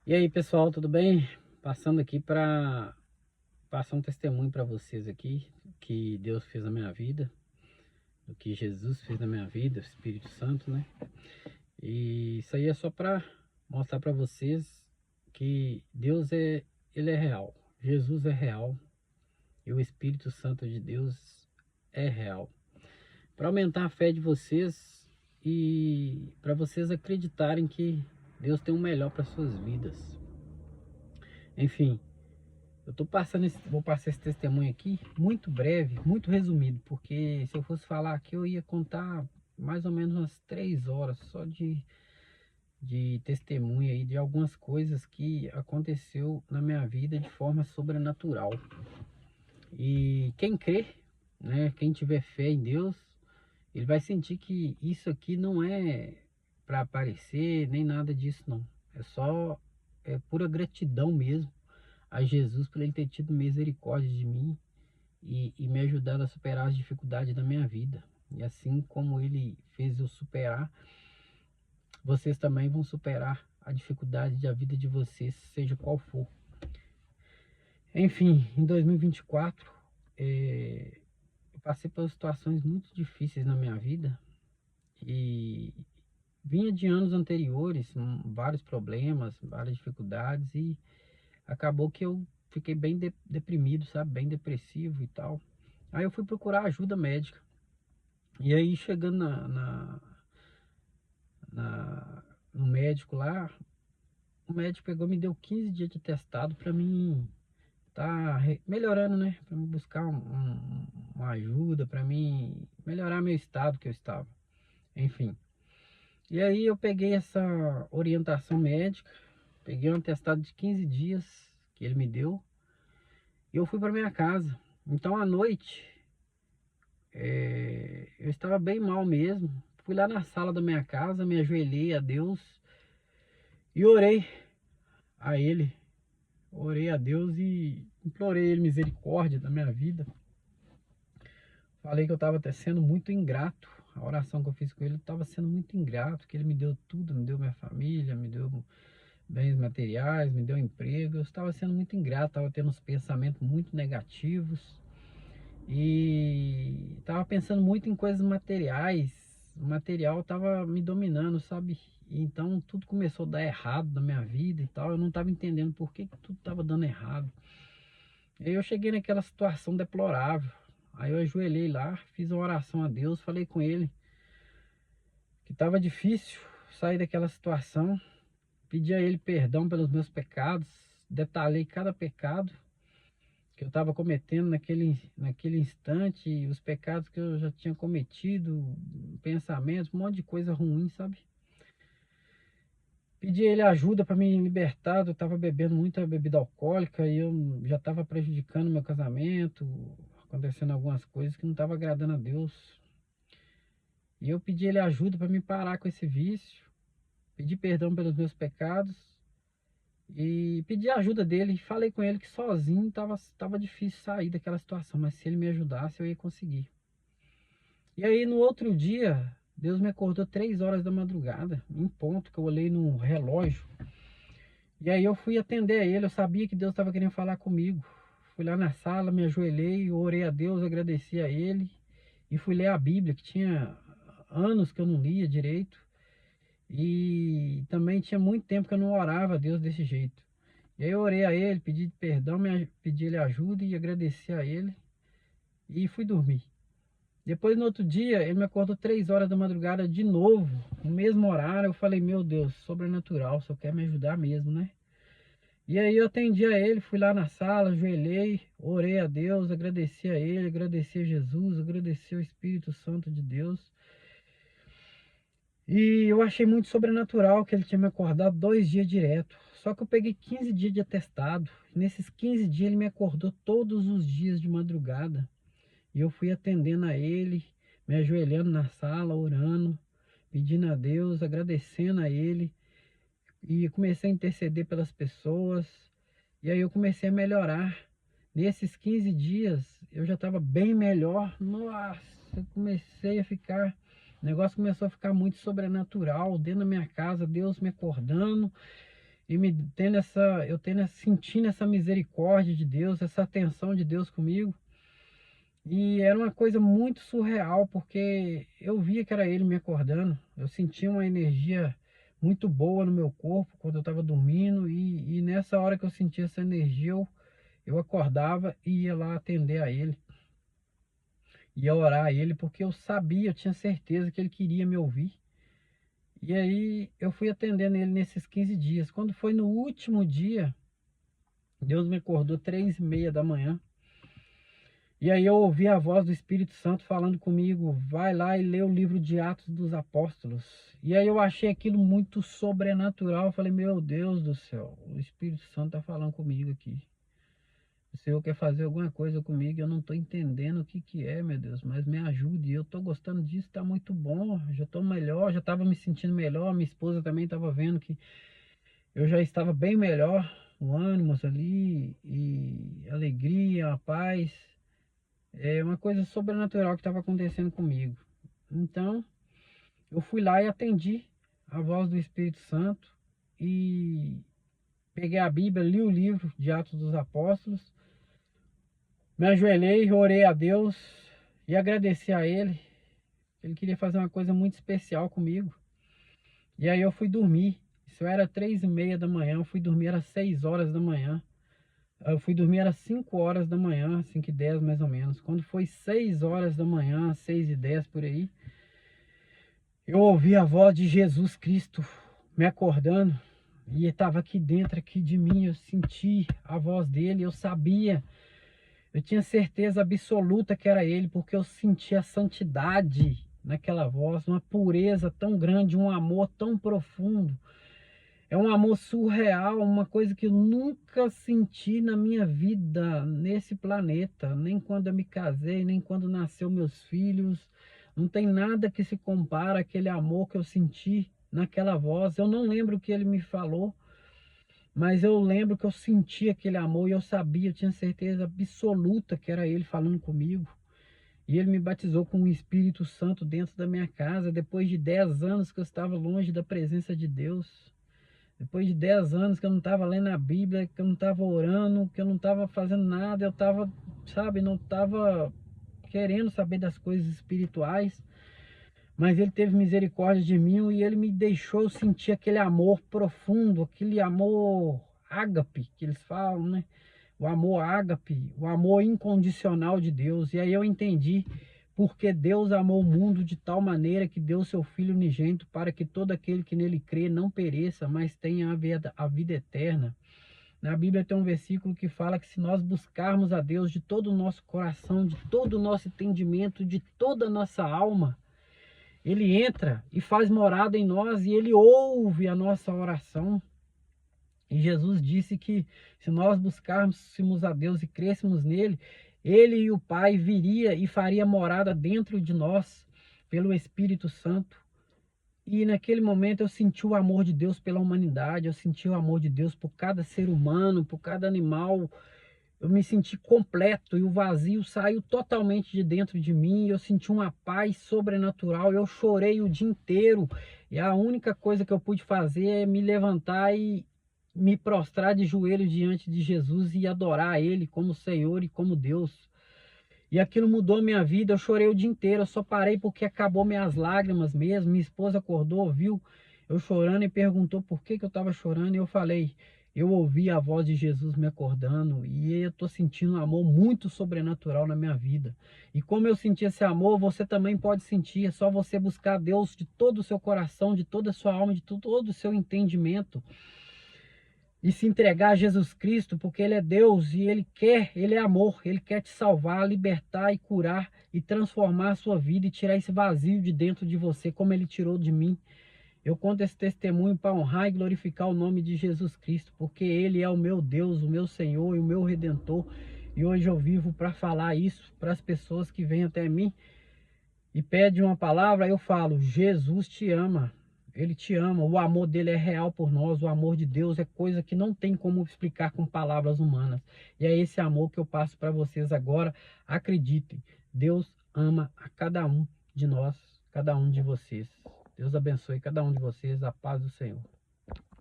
E aí, pessoal, tudo bem? Passando aqui para passar um testemunho para vocês aqui, que Deus fez na minha vida, o que Jesus fez na minha vida, o Espírito Santo, né? E isso aí é só para mostrar para vocês que ele é real. Jesus é real e o Espírito Santo de Deus é real. Para aumentar a fé de vocês e para vocês acreditarem que Deus tem o melhor para suas vidas. Enfim, vou passar esse testemunho aqui, muito breve, muito resumido, porque se eu fosse falar aqui, eu ia contar mais ou menos umas 3 horas só de testemunho aí, de algumas coisas que aconteceu na minha vida de forma sobrenatural. E quem crê, né, quem tiver fé em Deus, ele vai sentir que isso aqui não é para aparecer, nem nada disso não. É pura gratidão mesmo a Jesus por ele ter tido misericórdia de mim e me ajudado a superar as dificuldades da minha vida. E assim como ele fez eu superar, vocês também vão superar a dificuldade da vida de vocês, seja qual for. Enfim, em 2024, eu passei por situações muito difíceis na minha vida e vinha de anos anteriores, vários problemas, várias dificuldades e acabou que eu fiquei bem deprimido, sabe? Bem depressivo e tal. Aí eu fui procurar ajuda médica. E aí chegando no médico lá, o médico pegou e me deu 15 dias de testado para mim tá melhorando, né? Para me buscar uma ajuda, para mim melhorar meu estado que eu estava. Enfim. E aí eu peguei essa orientação médica, peguei um testado de 15 dias que ele me deu e eu fui para minha casa. Então à noite eu estava bem mal mesmo. Fui lá na sala da minha casa, me ajoelhei a Deus e orei a Ele. Orei a Deus e implorei Ele misericórdia da minha vida. Falei que eu estava até sendo muito ingrato. A oração que eu fiz com Ele estava sendo muito ingrato, que Ele me deu tudo, me deu minha família, me deu bens materiais, me deu emprego. Eu estava sendo muito ingrato, estava tendo uns pensamentos muito negativos. E tava pensando muito em coisas materiais. O material tava me dominando, sabe? Então tudo começou a dar errado na minha vida e tal. Eu não tava entendendo por que tudo tava dando errado. Aí eu cheguei naquela situação deplorável. Aí eu ajoelhei lá, fiz uma oração a Deus, falei com ele que tava difícil sair daquela situação. Pedi a ele perdão pelos meus pecados, detalhei cada pecado que eu estava cometendo naquele instante, os pecados que eu já tinha cometido, pensamentos, um monte de coisa ruim, sabe? Pedi a ele ajuda para me libertar, eu estava bebendo muita bebida alcoólica e eu já estava prejudicando meu casamento, acontecendo algumas coisas que não estava agradando a Deus. E eu pedi a ele ajuda para me parar com esse vício, pedi perdão pelos meus pecados e pedi a ajuda dele. Falei com ele que sozinho tava difícil sair daquela situação, mas se ele me ajudasse eu ia conseguir. E aí no outro dia, Deus me acordou 3 horas da madrugada, em ponto, que eu olhei no relógio. E aí eu fui atender a ele, eu sabia que Deus estava querendo falar comigo. Fui lá na sala, me ajoelhei, orei a Deus, agradeci a ele. E fui ler a Bíblia, que tinha anos que eu não lia direito. E também tinha muito tempo que eu não orava a Deus desse jeito. E aí eu orei a ele, pedi perdão, pedi ele ajuda e agradeci a ele. E fui dormir. Depois, no outro dia, ele me acordou 3 horas da madrugada de novo, no mesmo horário. Eu falei, meu Deus, sobrenatural, só quer me ajudar mesmo, né? E aí eu atendi a ele, fui lá na sala, ajoelhei, orei a Deus, agradeci a ele, agradeci a Jesus, agradeci ao Espírito Santo de Deus. E eu achei muito sobrenatural que ele tinha me acordado 2 dias direto. Só que eu peguei 15 dias de atestado. Nesses 15 dias ele me acordou todos os dias de madrugada. E eu fui atendendo a ele, me ajoelhando na sala, orando, pedindo a Deus, agradecendo a ele. E comecei a interceder pelas pessoas. E aí eu comecei a melhorar. Nesses 15 dias eu já estava bem melhor. Nossa, eu comecei a ficar. O negócio começou a ficar muito sobrenatural dentro da minha casa, Deus me acordando. e eu sentindo essa misericórdia de Deus, essa atenção de Deus comigo. E era uma coisa muito surreal, porque eu via que era ele me acordando. Eu sentia uma energia muito boa no meu corpo quando eu estava dormindo. E nessa hora que eu sentia essa energia, eu acordava e ia lá atender a ele. Ia orar a ele, porque eu sabia, eu tinha certeza que ele queria me ouvir. E aí eu fui atendendo ele nesses 15 dias. Quando foi no último dia, Deus me acordou 3h30 da manhã. E aí eu ouvi a voz do Espírito Santo falando comigo, vai lá e lê o livro de Atos dos Apóstolos. E aí eu achei aquilo muito sobrenatural. Eu falei, meu Deus do céu, o Espírito Santo está falando comigo aqui. O Senhor quer fazer alguma coisa comigo, eu não estou entendendo o que que é, meu Deus, mas me ajude. Eu estou gostando disso, está muito bom. Já estou melhor, já estava me sentindo melhor. Minha esposa também estava vendo que eu já estava bem melhor. O ânimo ali, e alegria, a paz. É uma coisa sobrenatural que estava acontecendo comigo. Então, eu fui lá e atendi a voz do Espírito Santo e peguei a Bíblia, li o livro de Atos dos Apóstolos, me ajoelhei, orei a Deus e agradeci a Ele. Ele queria fazer uma coisa muito especial comigo. E aí eu fui dormir. Isso era 3h30 da manhã, eu fui dormir às 6 horas da manhã. Eu fui dormir às 5 horas da manhã, 5h10 mais ou menos. Quando foi 6 horas da manhã, 6h10 por aí, eu ouvi a voz de Jesus Cristo me acordando. E estava aqui dentro, aqui de mim. Eu senti a voz dele, eu sabia. Eu tinha certeza absoluta que era ele, porque eu sentia a santidade naquela voz, uma pureza tão grande, um amor tão profundo. É um amor surreal, uma coisa que eu nunca senti na minha vida nesse planeta, nem quando eu me casei, nem quando nasceu meus filhos. Não tem nada que se compara àquele amor que eu senti naquela voz. Eu não lembro o que ele me falou, mas eu lembro que eu senti aquele amor e eu sabia, eu tinha certeza absoluta que era ele falando comigo. E ele me batizou com o Espírito Santo dentro da minha casa, depois de 10 anos que eu estava longe da presença de Deus. Depois de 10 anos que eu não estava lendo a Bíblia, que eu não estava orando, que eu não estava fazendo nada, eu estava, sabe, não estava querendo saber das coisas espirituais. Mas ele teve misericórdia de mim e ele me deixou sentir aquele amor profundo, aquele amor ágape, que eles falam, né? O amor ágape, o amor incondicional de Deus. E aí eu entendi porque Deus amou o mundo de tal maneira que deu seu Filho unigênito para que todo aquele que nele crê não pereça, mas tenha a vida eterna. Na Bíblia tem um versículo que fala que se nós buscarmos a Deus de todo o nosso coração, de todo o nosso entendimento, de toda a nossa alma, ele entra e faz morada em nós e ele ouve a nossa oração. E Jesus disse que se nós buscássemos a Deus e crêssemos nele, ele e o Pai viria e faria morada dentro de nós pelo Espírito Santo. E naquele momento eu senti o amor de Deus pela humanidade, eu senti o amor de Deus por cada ser humano, por cada animal. Eu me senti completo e o vazio saiu totalmente de dentro de mim. Eu senti uma paz sobrenatural. Eu chorei o dia inteiro e a única coisa que eu pude fazer é me levantar e me prostrar de joelhos diante de Jesus e adorar Ele como Senhor e como Deus. E aquilo mudou minha vida. Eu chorei o dia inteiro. Eu só parei porque acabou minhas lágrimas mesmo. Minha esposa acordou, viu eu chorando e perguntou por que eu estava chorando. E eu falei, eu ouvi a voz de Jesus me acordando e eu estou sentindo um amor muito sobrenatural na minha vida. E como eu senti esse amor, você também pode sentir. É só você buscar Deus de todo o seu coração, de toda a sua alma, de todo o seu entendimento. E se entregar a Jesus Cristo, porque Ele é Deus e Ele é amor, Ele quer te salvar, libertar e curar e transformar a sua vida e tirar esse vazio de dentro de você, como Ele tirou de mim. Eu conto esse testemunho para honrar e glorificar o nome de Jesus Cristo, porque Ele é o meu Deus, o meu Senhor e o meu Redentor. E hoje eu vivo para falar isso para as pessoas que vêm até mim e pedem uma palavra, eu falo, Jesus te ama. Ele te ama, o amor dele é real por nós, o amor de Deus é coisa que não tem como explicar com palavras humanas. E é esse amor que eu passo para vocês agora. Acreditem, Deus ama a cada um de nós, cada um de vocês. Deus abençoe cada um de vocês, a paz do Senhor.